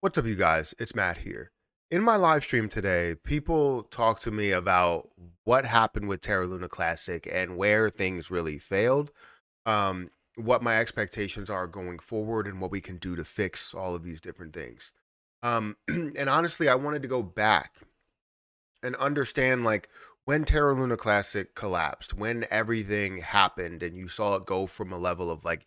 What's up, you guys? It's Matt here. In my live stream today, people talk to me about what happened with Terra Luna Classic and where things really failed, what my expectations are going forward, and what we can do to fix all of these different things. And honestly, I wanted to go back and understand like when Terra Luna Classic collapsed, when everything happened, and you saw it go from a level of like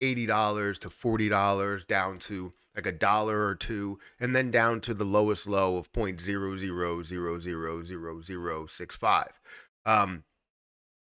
$80 to $40 down to like a dollar or two, and then down to the lowest low of 0.00000065. Um,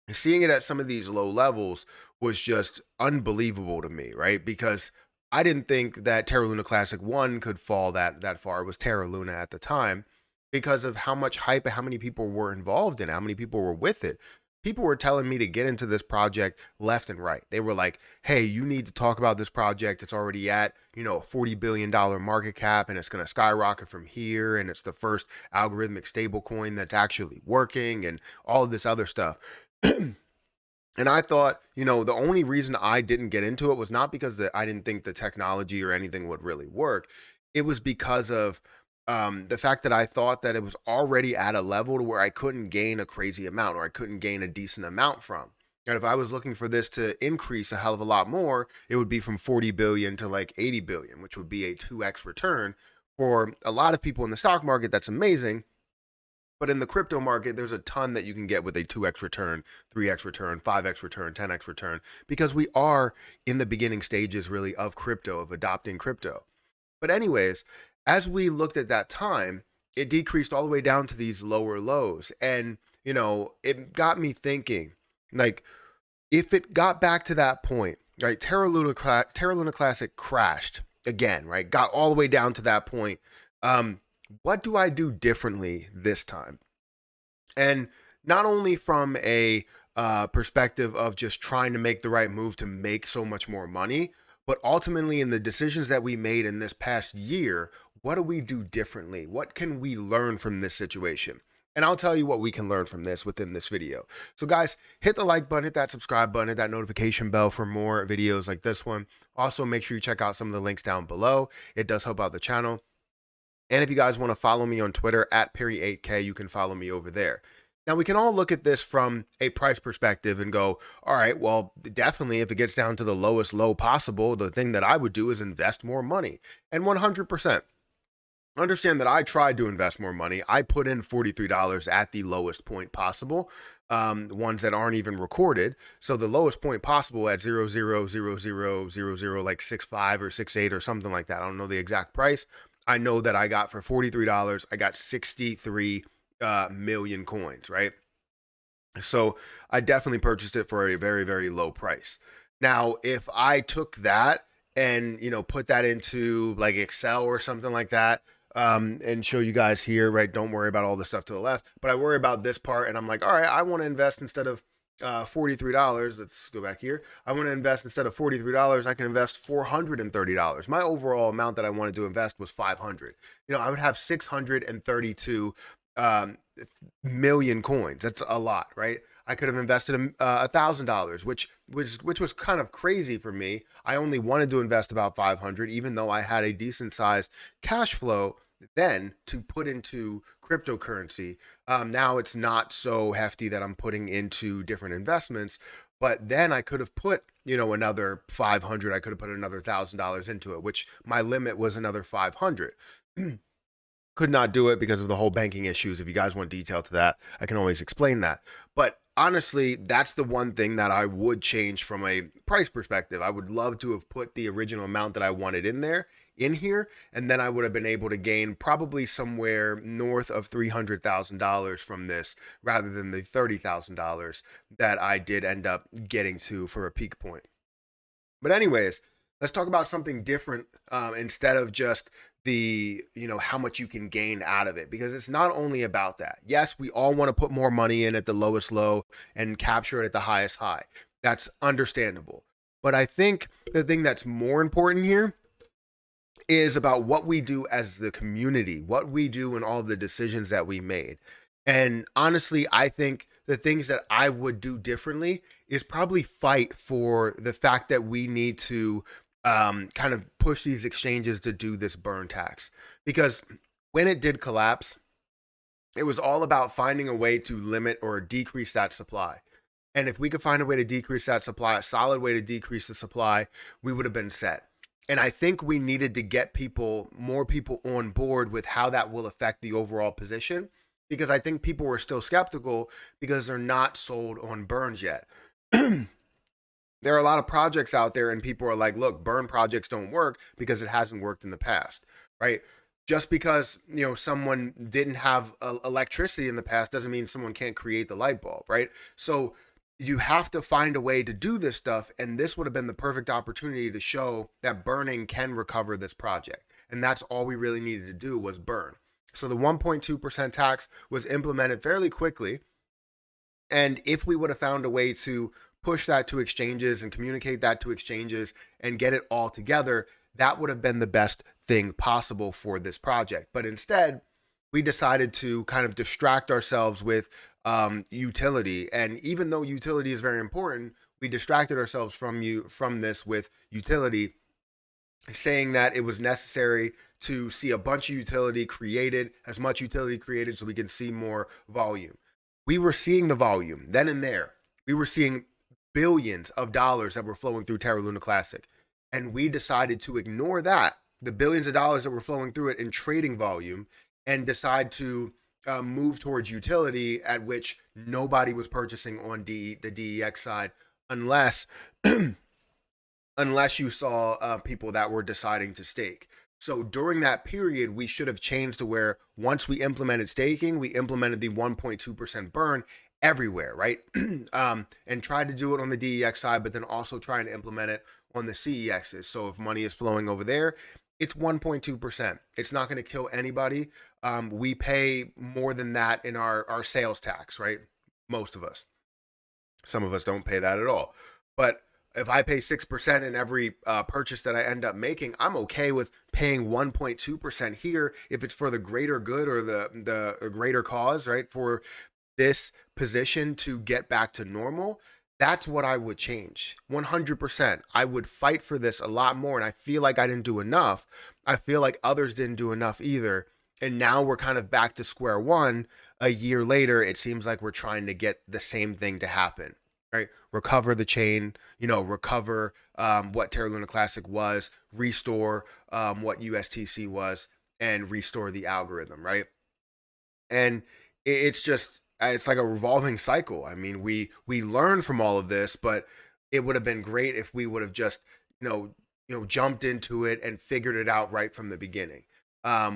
Seeing it at some of these low levels was just unbelievable to me, right? Because I didn't think that Terra Luna Classic 1 could fall that far. It was Terra Luna at the time because of how much hype and how many people were involved in it, how many people were with it. People were telling me to get into this project left and right. They were like, "Hey, you need to talk about this project. It's already at, a $40 billion market cap and it's going to skyrocket from here, and it's the first algorithmic stablecoin that's actually working and all of this other stuff." And I thought, the only reason I didn't get into it was not because I didn't think the technology or anything would really work. It was because of the fact that I thought that it was already at a level to where I couldn't gain a crazy amount or I couldn't gain a decent amount from. And if I was looking for this to increase a hell of a lot more, it would be from 40 billion to like 80 billion, which would be a 2x return. For a lot of people in the stock market, that's amazing, but in the crypto market, there's a ton that you can get with a 2x return, 3x return, 5x return, 10x return, because we are in the beginning stages really of crypto, of adopting crypto. But, anyways, as we looked at that time, it decreased all the way down to these lower lows. And, it got me thinking, like, if it got back to that point, right, Terra Luna Classic crashed again, right, got all the way down to that point. Um, what do I do differently this time? And not only from a perspective of just trying to make the right move to make so much more money, but ultimately in the decisions that we made in this past year, what do we do differently? What can we learn from this situation? And I'll tell you what we can learn from this within this video. So, guys, hit the like button, hit that subscribe button, hit that notification bell for more videos like this one. Also, make sure you check out some of the links down below. It does help out the channel. And if you guys want to follow me on Twitter at Perry8K, you can follow me over there. Now, we can all look at this from a price perspective and go, all right, well, definitely if it gets down to the lowest low possible, the thing that I would do is invest more money. And 100%. Understand that I tried to invest more money. I put in $43 at the lowest point possible, ones that aren't even recorded. So the lowest point possible at 0.000000, like 6.5 or 6.8 or something like that. I don't know the exact price. I know that I got for $43, I got 63 million coins, right? So I definitely purchased it for a very, very low price. Now, if I took that and, put that into like Excel or something like that, and show you guys here, right? Don't worry about all the stuff to the left, but I worry about this part and I'm like, all right, I want to invest instead of $43. Let's go back here. I want to invest instead of $43. I can invest $430. My overall amount that I wanted to invest was 500. I would have 632 um, million coins. That's a lot, right? I could have invested $1,000, which was kind of crazy for me. I only wanted to invest about 500, even though I had a decent sized cash flow then to put into cryptocurrency. Now it's not so hefty that I'm putting into different investments, but then I could have put another 500. I could have put another $1,000 into it, which my limit was another 500. Could not do it because of the whole banking issues. If you guys want detail to that, I can always explain that. But honestly, that's the one thing that I would change from a price perspective. I would love to have put the original amount that I wanted in here, and then I would have been able to gain probably somewhere north of $300,000 from this rather than the $30,000 that I did end up getting to for a peak point. But anyways, let's talk about something different, instead of just the how much you can gain out of it, because it's not only about that. Yes, we all want to put more money in at the lowest low and capture it at the highest high. That's understandable. But I think the thing that's more important here is about what we do as the community, what we do and all the decisions that we made. And honestly, I think the things that I would do differently is probably fight for the fact that we need to kind of push these exchanges to do this burn tax. Because when it did collapse, it was all about finding a way to limit or decrease that supply. And if we could find a way to decrease that supply, a solid way to decrease the supply, we would have been set. And I think we needed to get more people on board with how that will affect the overall position, because I think people were still skeptical because they're not sold on burns yet. There are a lot of projects out there and people are like, look, burn projects don't work because it hasn't worked in the past, right? Just because, someone didn't have electricity in the past doesn't mean someone can't create the light bulb, right? So you have to find a way to do this stuff, and this would have been the perfect opportunity to show that burning can recover this project. And that's all we really needed to do was burn. So the 1.2% tax was implemented fairly quickly, and if we would have found a way to push that to exchanges and communicate that to exchanges and get it all together, that would have been the best thing possible for this project. But instead, we decided to kind of distract ourselves with utility. And even though utility is very important, we distracted ourselves from this with utility, saying that it was necessary to see a bunch of utility created, as much utility created so we can see more volume. We were seeing the volume then and there. We were seeing billions of dollars that were flowing through Terra Luna Classic. And we decided to ignore that, the billions of dollars that were flowing through it in trading volume, and decide to move towards utility, at which nobody was purchasing on the DEX side unless unless you saw people that were deciding to stake. So during that period, we should have changed to where once we implemented staking, we implemented the 1.2% burn everywhere, right? And tried to do it on the DEX side, but then also trying to implement it on the CEXs. So if money is flowing over there, it's 1.2%. It's not going to kill anybody. We pay more than that in our sales tax, right? Most of us. Some of us don't pay that at all. But if I pay 6% in every purchase that I end up making, I'm okay with paying 1.2% here if it's for the greater good or the greater cause, right? For this position to get back to normal. That's what I would change. 100%. I would fight for this a lot more. And I feel like I didn't do enough. I feel like others didn't do enough either. And now we're kind of back to square one. A year later, it seems like we're trying to get the same thing to happen, right? Recover the chain, recover what Terra Luna Classic was, restore what USTC was, and restore the algorithm, right? And it's like a revolving cycle. I mean, we learn from all of this, but it would have been great if we would have just jumped into it and figured it out right from the beginning.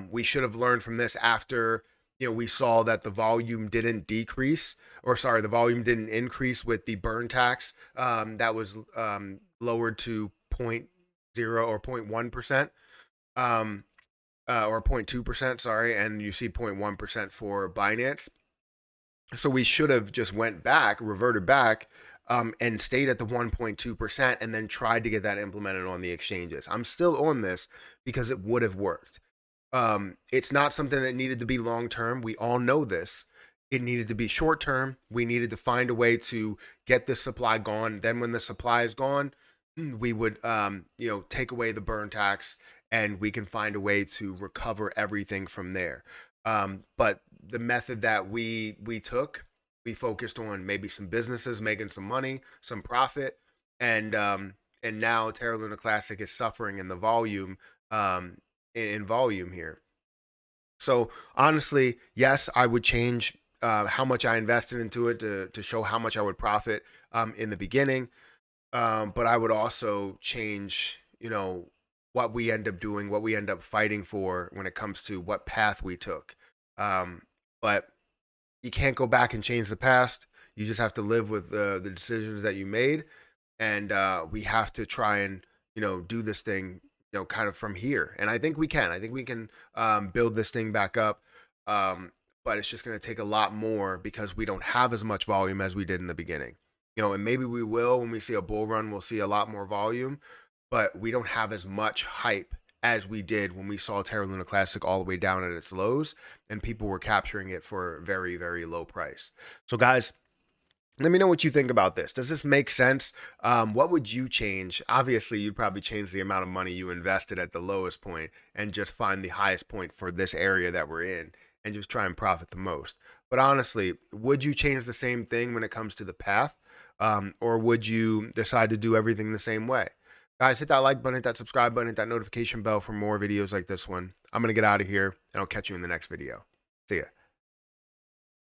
We should have learned from this after we saw that the volume didn't decrease, or sorry, the volume didn't increase with the burn tax that was lowered to zero point 0 or 0.1%. Or 0.2%, sorry, and you see 0.1% for Binance. So we should have just reverted back, and stayed at the 1.2% and then tried to get that implemented on the exchanges. I'm still on this because it would have worked. It's not something that needed to be long term. We all know this. It needed to be short term. We needed to find a way to get this supply gone. Then when the supply is gone, we would take away the burn tax, and we can find a way to recover everything from there. But the method that we took, we focused on maybe some businesses making some money, some profit, and now Terra Luna Classic is suffering in the volume, in volume here. So honestly, yes, I would change how much I invested into it to show how much I would profit in the beginning. But I would also change, what we end up doing, what we end up fighting for when it comes to what path we took. But you can't go back and change the past. You just have to live with the decisions that you made. And we have to try and, do this thing, kind of from here. And I think we can. I think we can build this thing back up. But it's just going to take a lot more because we don't have as much volume as we did in the beginning. And maybe we will when we see a bull run, we'll see a lot more volume, but we don't have as much hype as we did when we saw Terra Luna Classic all the way down at its lows and people were capturing it for a very, very low price. So guys, Let me know what you think about this. Does this make sense? What would you change? Obviously, you'd probably change the amount of money you invested at the lowest point and just find the highest point for this area that we're in and just try and profit the most. But honestly, would you change the same thing when it comes to the path? Or would you decide to do everything the same way? Guys, hit that like button, hit that subscribe button, hit that notification bell for more videos like this one. I'm going to get out of here and I'll catch you in the next video. See ya.